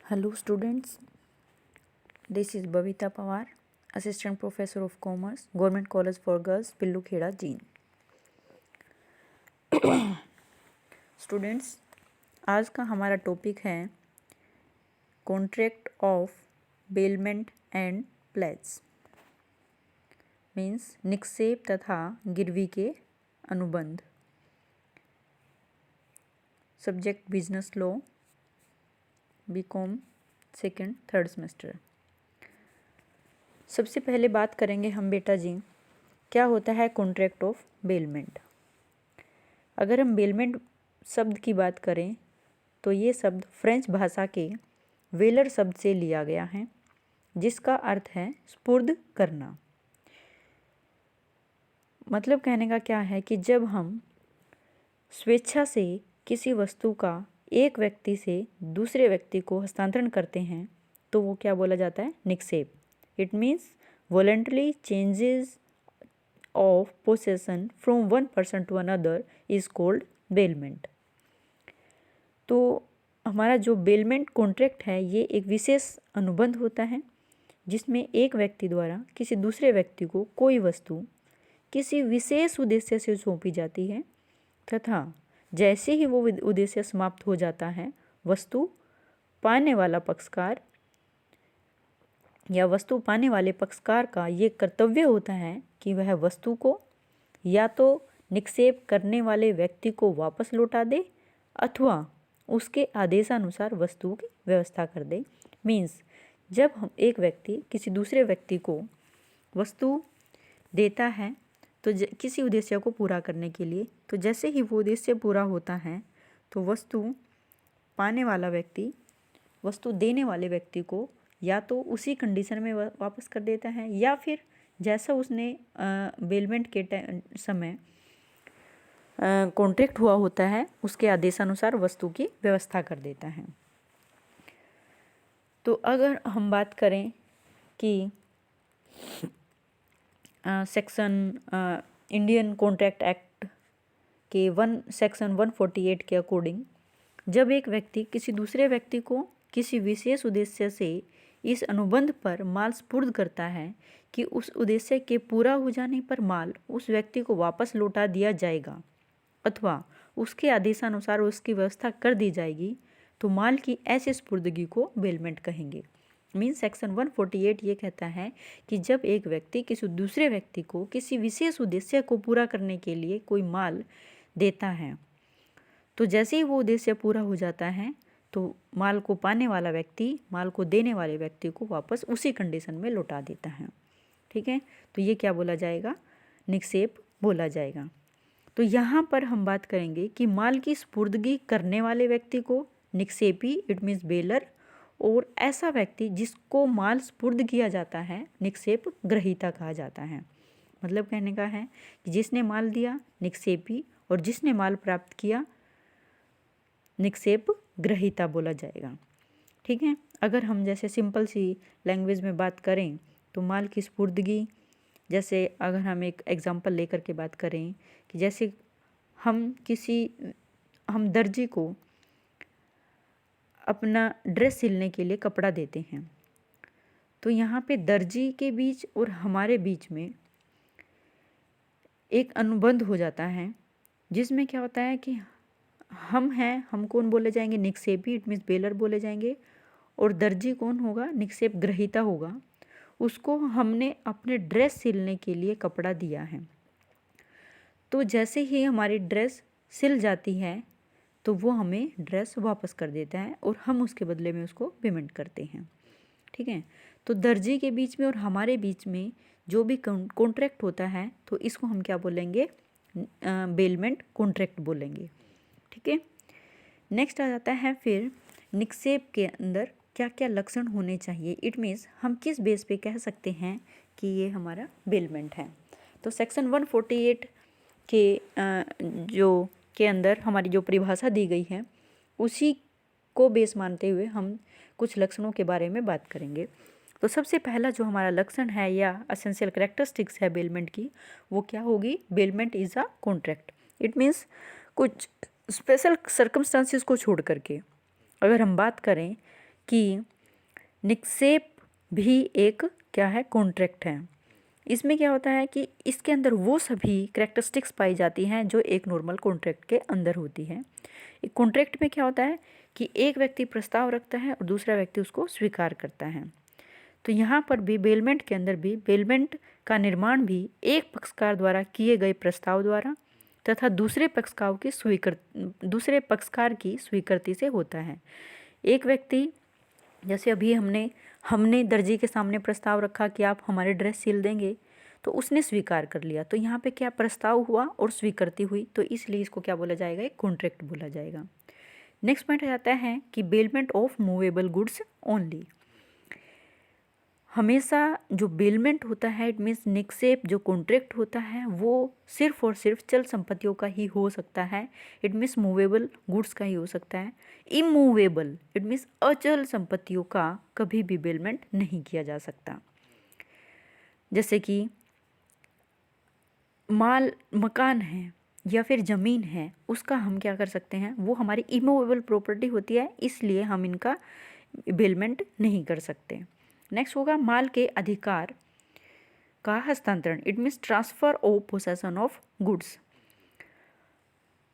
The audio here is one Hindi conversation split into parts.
Hello students, this is Bhavita Pawar, Assistant Professor of Commerce, Government College for Girls, पिल्लू खेड़ा जींद। स्टूडेंट्स, आज का हमारा टॉपिक है contract of bailment and pledge, means निक्षेप तथा गिरवी के अनुबंध। Subject business law, BCom second third semester. सबसे पहले बात करेंगे हम बेटा जी, क्या होता है कॉन्ट्रैक्ट ऑफ बेलमेंट। अगर हम बेलमेंट शब्द की बात करें तो ये शब्द फ्रेंच भाषा के वेलर शब्द से लिया गया है, जिसका अर्थ है स्पुर्द करना। मतलब कहने का क्या है कि जब हम स्वेच्छा से किसी वस्तु का एक व्यक्ति से दूसरे व्यक्ति को हस्तांतरण करते हैं तो वो क्या बोला जाता है, निक्षेप। It means voluntary changes of possession from one person to another is called bailment. तो हमारा जो बेलमेंट कॉन्ट्रैक्ट है ये एक विशेष अनुबंध होता है जिसमें एक व्यक्ति द्वारा किसी दूसरे व्यक्ति को कोई वस्तु किसी विशेष उद्देश्य से सौंपी जाती है तथा जैसे ही वो उद्देश्य समाप्त हो जाता है, वस्तु पाने वाला पक्षकार या वस्तु पाने वाले पक्षकार का ये कर्तव्य होता है कि वह वस्तु को या तो निक्षेप करने वाले व्यक्ति को वापस लौटा दे अथवा उसके आदेशानुसार वस्तु की व्यवस्था कर दे। मीन्स जब हम एक व्यक्ति किसी दूसरे व्यक्ति को वस्तु देता है तो किसी उद्देश्य को पूरा करने के लिए, तो जैसे ही वो उद्देश्य पूरा होता है तो वस्तु पाने वाला व्यक्ति वस्तु देने वाले व्यक्ति को या तो उसी कंडीशन में वापस कर देता है या फिर जैसा उसने बेलमेंट के समय कॉन्ट्रैक्ट हुआ होता है उसके आदेशानुसार वस्तु की व्यवस्था कर देता है। तो अगर हम बात करें कि सेक्शन इंडियन कॉन्ट्रैक्ट एक्ट के सेक्शन 148 के अकॉर्डिंग जब एक व्यक्ति किसी दूसरे व्यक्ति को किसी विशेष उद्देश्य से इस अनुबंध पर माल स्पुर्द करता है कि उस उद्देश्य के पूरा हो जाने पर माल उस व्यक्ति को वापस लौटा दिया जाएगा अथवा उसके आदेशानुसार उसकी व्यवस्था कर दी जाएगी, तो माल की ऐसी स्पुर्दगी को बेलमेंट कहेंगे। मीन्स सेक्शन 148 ये कहता है कि जब एक व्यक्ति किसी दूसरे व्यक्ति को किसी विशेष उद्देश्य को पूरा करने के लिए कोई माल देता है तो जैसे ही वो उद्देश्य पूरा हो जाता है तो माल को पाने वाला व्यक्ति माल को देने वाले व्यक्ति को वापस उसी कंडीशन में लौटा देता है। ठीक है, तो ये क्या बोला जाएगा, निक्षेप बोला जाएगा। तो यहाँ पर हम बात करेंगे कि माल की स्पुर्दगी करने वाले व्यक्ति को निक्षेपी इट मीन्स बेलर और ऐसा व्यक्ति जिसको माल स्पुर्द किया जाता है निक्षेप ग्रहीता कहा जाता है। मतलब कहने का है कि जिसने माल दिया निक्षेपी और जिसने माल प्राप्त किया निक्षेप ग्रहीता बोला जाएगा। ठीक है, अगर हम जैसे सिंपल सी लैंग्वेज में बात करें तो माल की स्पुर्दगी, जैसे अगर हम एक एग्जांपल लेकर के बात करें कि जैसे हम दर्जी को अपना ड्रेस सिलने के लिए कपड़ा देते हैं, तो यहाँ पे दर्जी के बीच और हमारे बीच में एक अनुबंध हो जाता है जिसमें क्या होता है कि हम कौन बोले जाएंगे, निक्षेपी इट मीन्स बेलर बोले जाएंगे और दर्जी कौन होगा, निक्षेप ग्रहीता होगा। उसको हमने अपने ड्रेस सिलने के लिए कपड़ा दिया है, तो जैसे ही हमारी ड्रेस सिल जाती है तो वो हमें ड्रेस वापस कर देता है और हम उसके बदले में उसको पेमेंट करते हैं। ठीक है, तो दर्जी के बीच में और हमारे बीच में जो भी कॉन्ट्रैक्ट होता है तो इसको हम क्या बोलेंगे, बेलमेंट कॉन्ट्रैक्ट बोलेंगे। ठीक है, नेक्स्ट आ जाता है फिर निक्षेप के अंदर क्या क्या लक्षण होने चाहिए। इट मीन्स हम किस बेस पे कह सकते हैं कि ये हमारा बेलमेंट है। तो सेक्शन 148 के अंदर हमारी जो परिभाषा दी गई है उसी को बेस मानते हुए हम कुछ लक्षणों के बारे में बात करेंगे। तो सबसे पहला जो हमारा लक्षण है या एसेंशियल कैरेक्टरिस्टिक्स है बेलमेंट की, वो क्या होगी, bailment is a contract. It means कुछ स्पेशल सर्कमस्टांसिस को छोड़ करके अगर हम बात करें कि निक्षेप भी एक क्या है, कॉन्ट्रैक्ट है। इसमें क्या होता है कि इसके अंदर वो सभी कैरेक्टरिस्टिक्स पाई जाती हैं जो एक नॉर्मल कॉन्ट्रैक्ट के अंदर होती है। एक कॉन्ट्रैक्ट में क्या होता है कि एक व्यक्ति प्रस्ताव रखता है और दूसरा व्यक्ति उसको स्वीकार करता है। तो यहाँ पर भी बेलमेंट के अंदर भी बेलमेंट का निर्माण भी एक पक्षकार द्वारा किए गए प्रस्ताव द्वारा तथा दूसरे पक्षकार की स्वीकृति से होता है। एक व्यक्ति, जैसे अभी हमने दर्जी के सामने प्रस्ताव रखा कि आप हमारे ड्रेस सिल देंगे, तो उसने स्वीकार कर लिया। तो यहाँ पे क्या प्रस्ताव हुआ और स्वीकृति हुई, तो इसलिए इसको क्या बोला जाएगा, एक कॉन्ट्रैक्ट बोला जाएगा। नेक्स्ट पॉइंट आता है कि bailment of movable goods only. हमेशा जो बेलमेंट होता है, इट मीन्स निक्षेप जो कॉन्ट्रैक्ट होता है वो सिर्फ और सिर्फ चल संपत्तियों का ही हो सकता है। इट मीन्स मूवेबल गुड्स का ही हो सकता है। इमूवेबल इट मीन्स अचल संपत्तियों का कभी भी बेलमेंट नहीं किया जा सकता। जैसे कि मकान है या फिर ज़मीन है, उसका हम क्या कर सकते हैं, वो हमारी इमूवेबल प्रॉपर्टी होती है, इसलिए हम इनका बेलमेंट नहीं कर सकते। नेक्स्ट होगा माल के अधिकार का हस्तांतरण। It means transfer of possession of goods.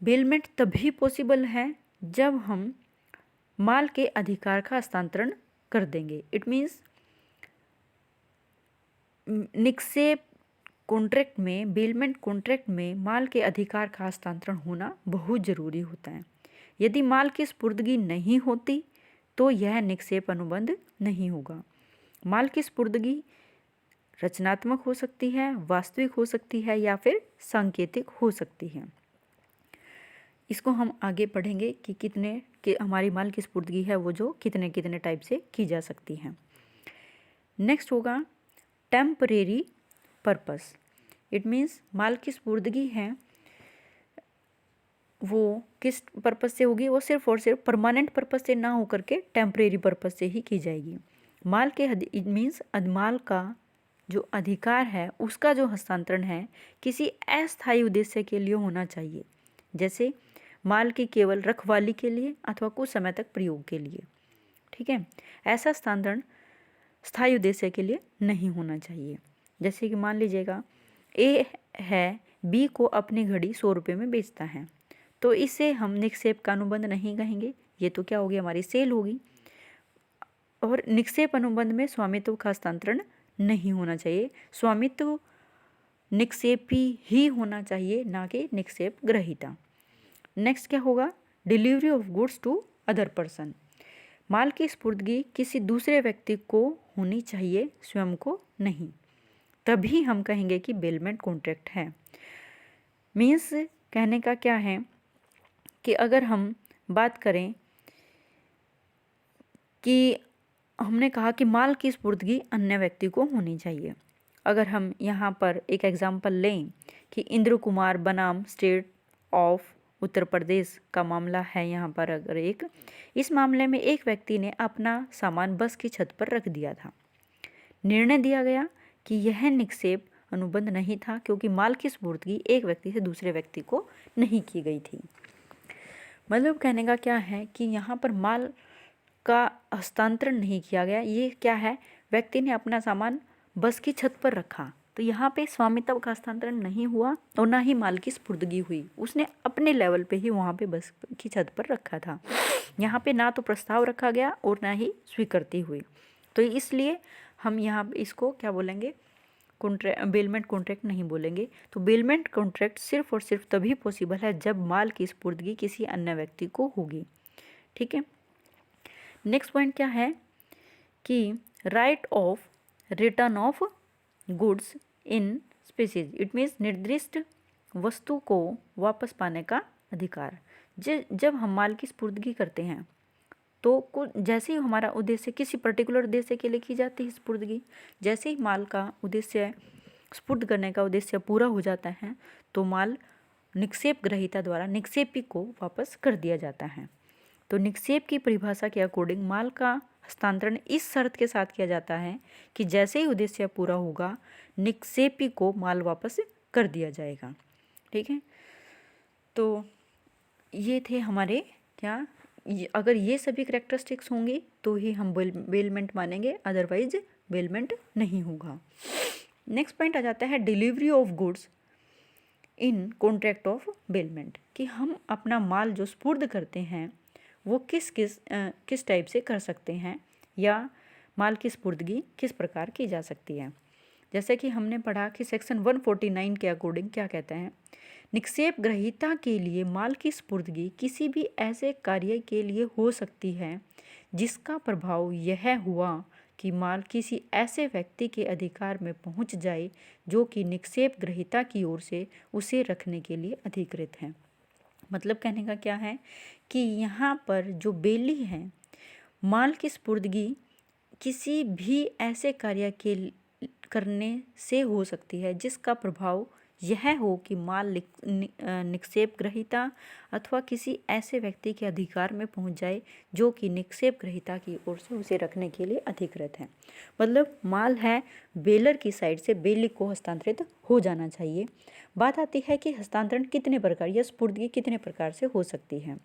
Bailment तभी पॉसिबल है जब हम माल के अधिकार का हस्तांतरण कर देंगे। इट मीन्स निक्षेप कॉन्ट्रैक्ट में, बेलमेंट कॉन्ट्रैक्ट में माल के अधिकार का हस्तांतरण होना बहुत ज़रूरी होता है। यदि माल की स्पुर्दगी नहीं होती तो यह निक्षेप अनुबंध नहीं होगा। माल की स्पुर्दगी रचनात्मक हो सकती है, वास्तविक हो सकती है या फिर सांकेतिक हो सकती है। इसको हम आगे पढ़ेंगे कि हमारी माल की स्पुर्दगी है वो जो कितने कितने टाइप से की जा सकती है। नेक्स्ट होगा टेम्परेरी पर्पस। इट मीन्स माल की स्पुर्दगी है वो किस पर्पस से होगी, वो सिर्फ और सिर्फ परमानेंट पर्पस से ना होकर के टेम्परेरी पर्पस से ही की जाएगी। माल के इट मीन्स माल का जो अधिकार है उसका जो हस्तांतरण है किसी अस्थायी उद्देश्य के लिए होना चाहिए, जैसे माल की केवल रखवाली के लिए अथवा कुछ समय तक प्रयोग के लिए। ठीक है, ऐसा हस्तांतरण स्थायी उद्देश्य के लिए नहीं होना चाहिए। जैसे कि मान लीजिएगा ए है बी को अपनी घड़ी 100 रुपये में बेचता है, तो इसे हम निक्षेप का अनुबंध नहीं कहेंगे, ये तो क्या होगी, हमारी सेल होगी। और निक्षेप अनुबंध में स्वामित्व का हस्तांतरण नहीं होना चाहिए। स्वामित्व निक्षेपी ही होना चाहिए, ना कि निक्षेप ग्रहीता। नेक्स्ट क्या होगा, delivery of goods to other person. माल की स्पुर्दगी किसी दूसरे व्यक्ति को होनी चाहिए, स्वयं को नहीं, तभी हम कहेंगे कि बेलमेंट कॉन्ट्रैक्ट है। मीन्स कहने का क्या है कि अगर हम बात करें कि हमने कहा कि माल की स्पुर्दगी अन्य व्यक्ति को होनी चाहिए। अगर हम यहाँ पर एक एग्जांपल लें कि इंद्र कुमार बनाम स्टेट ऑफ उत्तर प्रदेश का मामला है, यहाँ पर अगर इस मामले में एक व्यक्ति ने अपना सामान बस की छत पर रख दिया था। निर्णय दिया गया कि यह निक्षेप अनुबंध नहीं था क्योंकि माल की स्पुर्दगी एक व्यक्ति से दूसरे व्यक्ति को नहीं की गई थी। मतलब कहने का क्या है कि यहाँ पर माल का हस्तांतरण नहीं किया गया, ये क्या है, व्यक्ति ने अपना सामान बस की छत पर रखा, तो यहाँ पे स्वामित्व का हस्तांतरण नहीं हुआ और ना ही माल की स्पुर्दगी हुई। उसने अपने लेवल पे ही वहाँ पे बस की छत पर रखा था। यहाँ पे ना तो प्रस्ताव रखा गया और ना ही स्वीकृति हुई, तो इसलिए हम यहाँ इसको क्या बोलेंगे, बेलमेंट कॉन्ट्रैक्ट नहीं बोलेंगे। तो बेलमेंट कॉन्ट्रैक्ट सिर्फ और सिर्फ तभी पॉसिबल है जब माल की स्पुर्दगी किसी अन्य व्यक्ति को होगी। ठीक है, नेक्स्ट पॉइंट क्या है कि right of return of goods in species. It means निर्दिष्ट वस्तु को वापस पाने का अधिकार। जब हम माल की स्पुर्दगी करते हैं तो जैसे ही हमारा उद्देश्य किसी पर्टिकुलर उद्देश्य के लिए की जाती है स्पुर्दगी, जैसे ही माल का उद्देश्य स्पुर्द करने का उद्देश्य पूरा हो जाता है तो माल निक्षेप ग्रहीता द्वारा निक्षेपी को वापस कर दिया जाता है। तो निक्षेप की परिभाषा के अकॉर्डिंग माल का हस्तांतरण इस शर्त के साथ किया जाता है कि जैसे ही उद्देश्य पूरा होगा निक्षेपी को माल वापस कर दिया जाएगा। ठीक है, तो ये थे हमारे क्या अगर ये सभी करेक्टरिस्टिक्स होंगी तो ही हम बेलमेंट मानेंगे, अदरवाइज बेलमेंट नहीं होगा। नेक्स्ट पॉइंट आ जाता है delivery of goods in contract of bailment, कि हम अपना माल जो स्पुर्द करते हैं वो किस टाइप से कर सकते हैं, या माल की स्पुर्दगी किस प्रकार की जा सकती है। जैसे कि हमने पढ़ा कि सेक्शन 149 के अकॉर्डिंग क्या कहते हैं, निक्षेप ग्रहीता के लिए माल की स्पुर्दगी किसी भी ऐसे कार्य के लिए हो सकती है जिसका प्रभाव यह हुआ कि माल किसी ऐसे व्यक्ति के अधिकार में पहुंच जाए जो कि निक्षेप ग्रहीता की ओर से उसे रखने के लिए अधिकृत है। मतलब कहने का क्या है कि यहाँ पर जो बेली है, माल की स्पुर्दगी किसी भी ऐसे कार्य के करने से हो सकती है जिसका प्रभाव यह हो कि माल निक्षेप ग्रहीता अथवा किसी ऐसे व्यक्ति के अधिकार में पहुंच जाए जो कि निक्षेप ग्रहीता की ओर से उसे रखने के लिए अधिकृत है। मतलब माल है बेलर की साइड से बेली को हस्तांतरित हो जाना चाहिए। बात आती है कि हस्तांतरण कितने प्रकार या स्पुर्दगी कितने प्रकार से हो सकती है।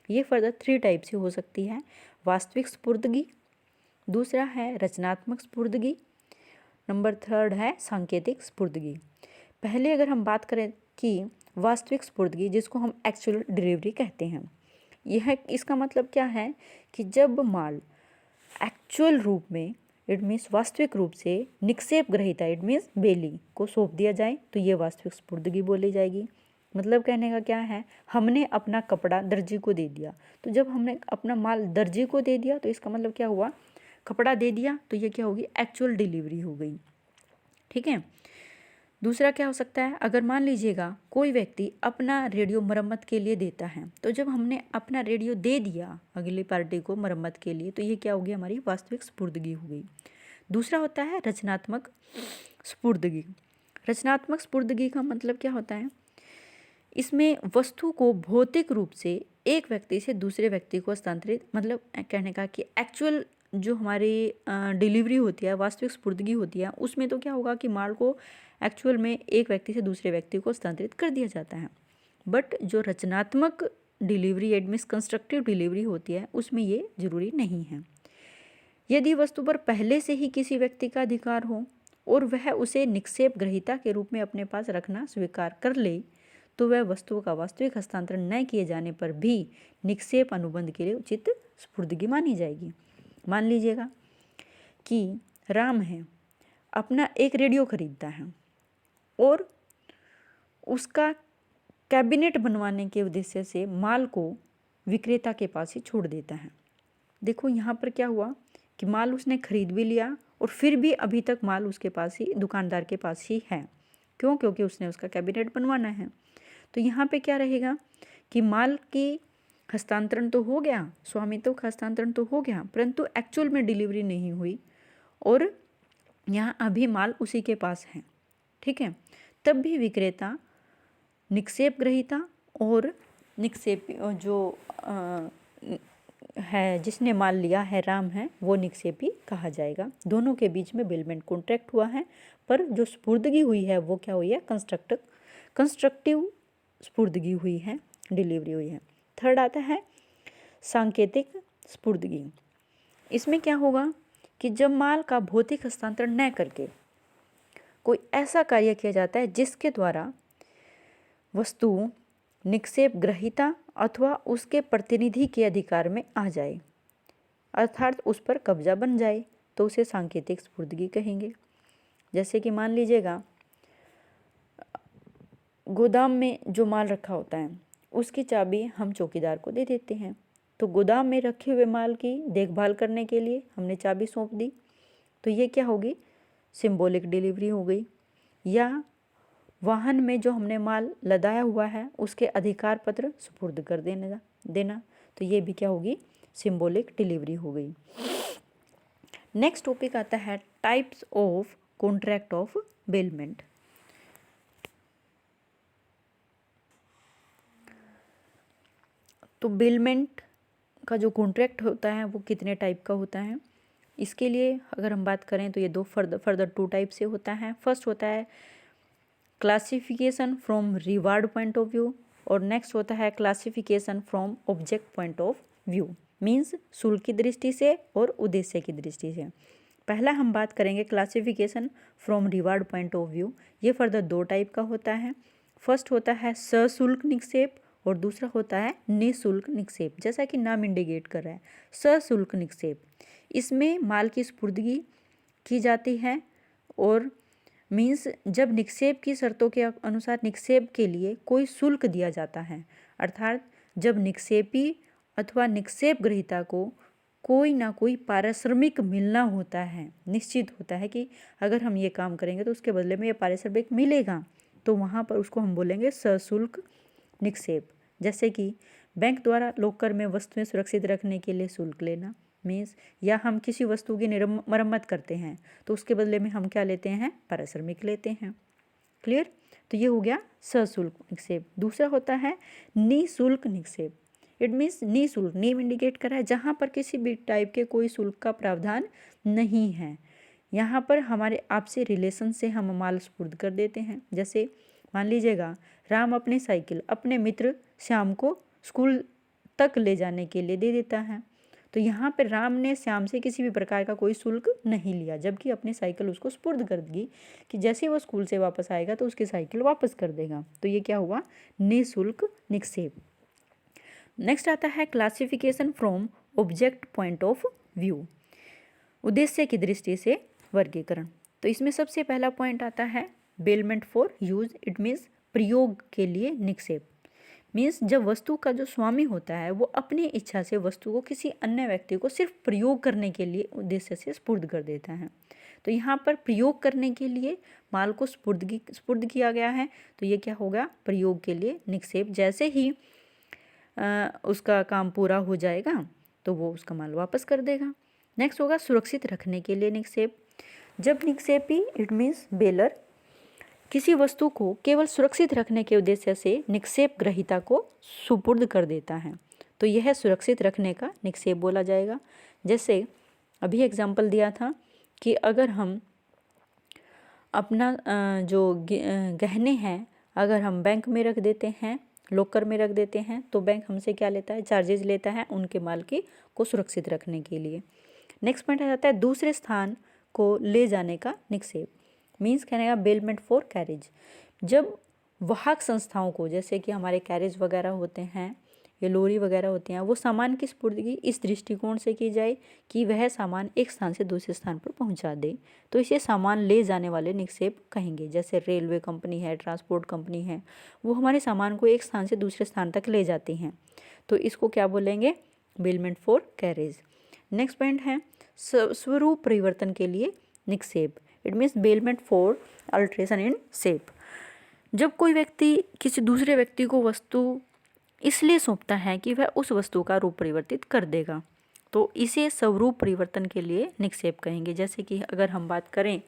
ये फर्दर 3 टाइप से हो सकती है। वास्तविक स्पुर्दगी, दूसरा है रचनात्मक स्पुर्दगी, नंबर 3 है सांकेतिक स्पुर्दगी। पहले अगर हम बात करें कि वास्तविक स्पुर्दगी, जिसको हम एक्चुअल डिलीवरी कहते हैं, यह इसका मतलब क्या है कि जब माल एक्चुअल रूप में, इट मीन्स वास्तविक रूप से निक्षेप ग्रहीता, इट मीन्स बेली को सौंप दिया जाए तो ये वास्तविक स्पुर्दगी बोली जाएगी। मतलब कहने का क्या है, हमने अपना कपड़ा दर्जी को दे दिया, तो जब हमने अपना माल दर्जी को दे दिया तो इसका मतलब क्या हुआ, कपड़ा दे दिया, तो ये क्या होगी, एक्चुअल डिलीवरी हो गई। ठीक है। दूसरा क्या हो सकता है, अगर मान लीजिएगा कोई व्यक्ति अपना रेडियो मरम्मत के लिए देता है, तो जब हमने अपना रेडियो दे दिया अगली पार्टी को मरम्मत के लिए, तो ये क्या होगी, हमारी वास्तविक स्पुर्दगी हो गई। दूसरा होता है रचनात्मक स्पुर्दगी। रचनात्मक स्पुर्दगी का मतलब क्या होता है, इसमें वस्तु को भौतिक रूप से एक व्यक्ति से दूसरे व्यक्ति को हस्तांतरित, मतलब कहने का कि एक्चुअल जो हमारी डिलीवरी होती है, वास्तविक स्पुर्दगी होती है, उसमें तो क्या होगा कि माल को एक्चुअल में एक व्यक्ति से दूसरे व्यक्ति को हस्तांतरित कर दिया जाता है। बट जो रचनात्मक delivery, it means constructive delivery होती है, उसमें ये जरूरी नहीं है। यदि वस्तु पर पहले से ही किसी व्यक्ति का अधिकार हो और वह उसे निक्षेप ग्रहीता के रूप में अपने पास रखना स्वीकार कर ले, तो वह वस्तु का वास्तविक हस्तांतरण न किए जाने पर भी निक्षेप अनुबंध के लिए उचित स्पुर्दगी मानी जाएगी। मान लीजिएगा कि राम है, अपना एक रेडियो खरीदता है और उसका कैबिनेट बनवाने के उद्देश्य से माल को विक्रेता के पास ही छोड़ देता है। देखो यहाँ पर क्या हुआ कि माल उसने खरीद भी लिया और फिर भी अभी तक माल उसके पास ही, दुकानदार के पास ही है। क्यों? क्योंकि उसने उसका कैबिनेट बनवाना है। तो यहाँ पे क्या रहेगा कि माल की हस्तांतरण तो हो गया, स्वामित्व का हस्तांतरण तो हो गया, परंतु एक्चुअल में डिलीवरी नहीं हुई और यहाँ अभी माल उसी के पास है। ठीक है। तब भी विक्रेता निक्षेप ग्रहीता और निक्षेप जो है, जिसने माल लिया है, राम है, वो निक्षेपी कहा जाएगा। दोनों के बीच में बेलमेंट कॉन्ट्रैक्ट हुआ है, पर जो स्पुर्दगी हुई है वो क्या हुई है, कंस्ट्रक्टिव स्पुर्दगी हुई है, डिलीवरी हुई है। थर्ड आता है सांकेतिक स्पुर्दगी। इसमें क्या होगा कि जब माल का भौतिक हस्तांतरण न करके कोई ऐसा कार्य किया जाता है जिसके द्वारा वस्तु निक्षेप ग्रहीता अथवा उसके प्रतिनिधि के अधिकार में आ जाए, अर्थात उस पर कब्जा बन जाए, तो उसे सांकेतिक स्पुर्दगी कहेंगे। जैसे कि मान लीजिएगा गोदाम में जो माल रखा होता है उसकी चाबी हम चौकीदार को दे देते हैं, तो गोदाम में रखे हुए माल की देखभाल करने के लिए हमने चाबी सौंप दी, तो ये क्या होगी, सिंबॉलिक डिलीवरी हो गई। या वाहन में जो हमने माल लदाया हुआ है उसके अधिकार पत्र सुपुर्द कर देना, तो ये भी क्या होगी, सिंबॉलिक डिलीवरी हो गई। नेक्स्ट टॉपिक आता है types of contract of bailment. तो बेलमेंट का जो कॉन्ट्रैक्ट होता है वो कितने टाइप का होता है, इसके लिए अगर हम बात करें तो ये दो फर्दर 2 टाइप से होता है। फर्स्ट होता है classification from reward point of view और नेक्स्ट होता है classification from object point of view, means शुल्क की दृष्टि से और उद्देश्य की दृष्टि से। पहला हम बात करेंगे classification from reward point of view. ये फर्दर दो टाइप का होता है। फर्स्ट होता है सशुल्क निक्षेप और दूसरा होता है निःशुल्क निक्षेप। जैसा कि नाम इंडिकेट कर रहा है, सशुल्क निक्षेप, इसमें माल की स्पुर्दगी की जाती है और मीन्स जब निक्षेप की शर्तों के अनुसार निक्षेप के लिए कोई शुल्क दिया जाता है, अर्थात जब निक्षेपी अथवा निक्षेप ग्रहीता को कोई ना कोई पारिश्रमिक मिलना होता है, निश्चित होता है कि अगर हम ये काम करेंगे तो उसके बदले में ये पारिश्रमिक मिलेगा, तो वहाँ पर उसको हम बोलेंगे सशुल्क निक्षेप। जैसे कि बैंक द्वारा लॉकर में वस्तुएं सुरक्षित रखने के लिए शुल्क लेना, मीन्स या हम किसी वस्तु की मरम्मत करते हैं तो उसके बदले में हम क्या लेते हैं, पारिश्रमिक लेते हैं। क्लियर? तो ये हो गया सशुल्क निक्षेप। दूसरा होता है निःशुल्क निक्षेप। इट मीन्स निःशुल्क, नेम इंडिकेट कर रहा है जहाँ पर किसी भी टाइप के कोई शुल्क का प्रावधान नहीं है। यहाँ पर हमारे आपसे रिलेशन से हम माल सुपुर्द कर देते हैं। जैसे मान लीजिएगा राम अपनी साइकिल अपने मित्र श्याम को स्कूल तक ले जाने के लिए दे देता है, तो यहाँ पर राम ने श्याम से किसी भी प्रकार का कोई शुल्क नहीं लिया, जबकि अपनी साइकिल उसको सुपुर्द कर दी कि जैसे वो स्कूल से वापस आएगा तो उसकी साइकिल वापस कर देगा। तो ये क्या हुआ, निःशुल्क निक्षेप। नेक्स्ट आता है classification from object point of view, उद्देश्य की दृष्टि से वर्गीकरण। तो इसमें सबसे पहला पॉइंट आता है bailment for use. It means प्रयोग के लिए निक्षेप। मीन्स जब वस्तु का जो स्वामी होता है वो अपनी इच्छा से वस्तु को किसी अन्य व्यक्ति को सिर्फ प्रयोग करने के लिए उद्देश्य से स्पुर्द कर देता है। तो यहाँ पर प्रयोग करने के लिए माल को स्पुर्द किया गया है, तो ये क्या होगा, प्रयोग के लिए निक्षेप। जैसे ही उसका काम पूरा हो जाएगा तो वो उसका माल वापस कर देगा। नेक्स्ट होगा सुरक्षित रखने के लिए निक्षेप। जब निक्षेपी, इट मीन्स बेलर, किसी वस्तु को केवल सुरक्षित रखने के उद्देश्य से निक्षेप ग्रहीता को सुपुर्द कर देता है, तो यह सुरक्षित रखने का निक्षेप बोला जाएगा। जैसे अभी एग्जाम्पल दिया था कि अगर हम अपना जो गहने हैं अगर हम बैंक में रख देते हैं, लॉकर में रख देते हैं, तो बैंक हमसे क्या लेता है, चार्जेस लेता है उनके माल की को सुरक्षित रखने के लिए। नेक्स्ट पॉइंट आ जाता है दूसरे स्थान को ले जाने का निक्षेप। मीन्स कहने का बेलमेंट फॉर कैरेज। जब वाहक संस्थाओं को, जैसे कि हमारे कैरेज वगैरह होते हैं या लोरी वगैरह होती हैं, वो सामान की स्पुर्दगी इस दृष्टिकोण से की जाए कि वह सामान एक स्थान से दूसरे स्थान पर पहुंचा दे, तो इसे सामान ले जाने वाले निक्षेप कहेंगे। जैसे रेलवे कंपनी है, ट्रांसपोर्ट कंपनी है, वो हमारे सामान को एक स्थान से दूसरे स्थान तक ले जाती हैं, तो इसको क्या बोलेंगे, bailment for carriage. Next point है स्वरूप परिवर्तन के लिए निक्षेप। It means bailment for alteration in shape. जब कोई व्यक्ति किसी दूसरे व्यक्ति को वस्तु इसलिए सौंपता है कि वह उस वस्तु का रूप परिवर्तित कर देगा, तो इसे स्वरूप परिवर्तन के लिए निक्षेप कहेंगे। जैसे कि अगर हम बात करें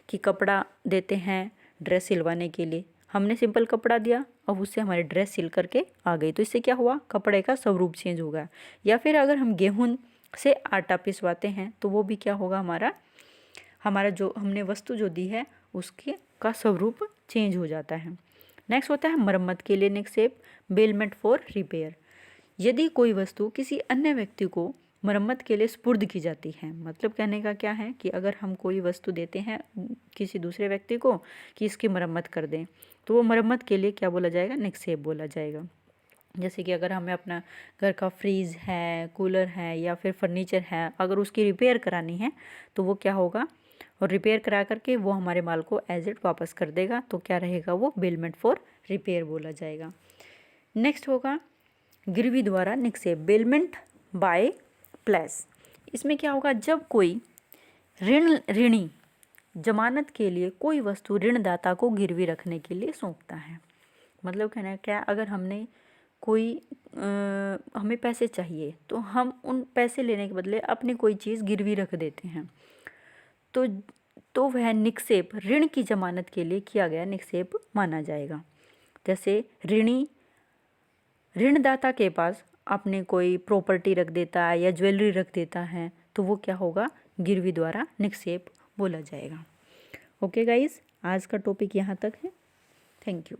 कि कपड़ा देते हैं ड्रेस सिलवाने के लिए, हमने सिंपल कपड़ा दिया, अब उससे हमारी ड्रेस सिल करके आ गई, तो इससे क्या हुआ, कपड़े का स्वरूप चेंज होगा। या फिर अगर हम गेहूं से आटा पिसवाते हैं तो वो भी क्या होगा, हमारा जो हमने वस्तु जो दी है उसके का स्वरूप चेंज हो जाता है। नेक्स्ट होता है मरम्मत के लिए निक्षेप, बेलमेंट फॉर रिपेयर। यदि कोई वस्तु किसी अन्य व्यक्ति को मरम्मत के लिए स्पुर्द की जाती है, मतलब कहने का क्या है कि अगर हम कोई वस्तु देते हैं किसी दूसरे व्यक्ति को कि इसकी मरम्मत कर दें, तो वो मरम्मत के लिए क्या बोला जाएगा, निक्षेप बोला जाएगा। जैसे कि अगर हमें अपना घर का फ्रीज है, कूलर है या फिर फर्नीचर है, अगर उसकी रिपेयर करानी है तो वो क्या होगा, और रिपेयर करा करके वो हमारे माल को एज इट वापस कर देगा, तो क्या रहेगा, वो बेलमेंट फॉर रिपेयर बोला जाएगा। नेक्स्ट होगा गिरवी द्वारा निक्षेप, बेलमेंट बाय प्लेस। इसमें क्या होगा, जब कोई ऋणी जमानत के लिए कोई वस्तु ऋणदाता को गिरवी रखने के लिए सौंपता है। मतलब कहना क्या, अगर हमने कोई हमें पैसे चाहिए तो हम उन पैसे लेने के बदले अपनी कोई चीज़ गिरवी रख देते हैं, तो वह निक्षेप ऋण की जमानत के लिए किया गया निक्षेप माना जाएगा। जैसे ऋणदाता के पास अपने कोई प्रॉपर्टी रख देता है या ज्वेलरी रख देता है, तो वो क्या होगा, गिरवी द्वारा निक्षेप बोला जाएगा। ओके गाइस, आज का टॉपिक यहाँ तक है। Thank you.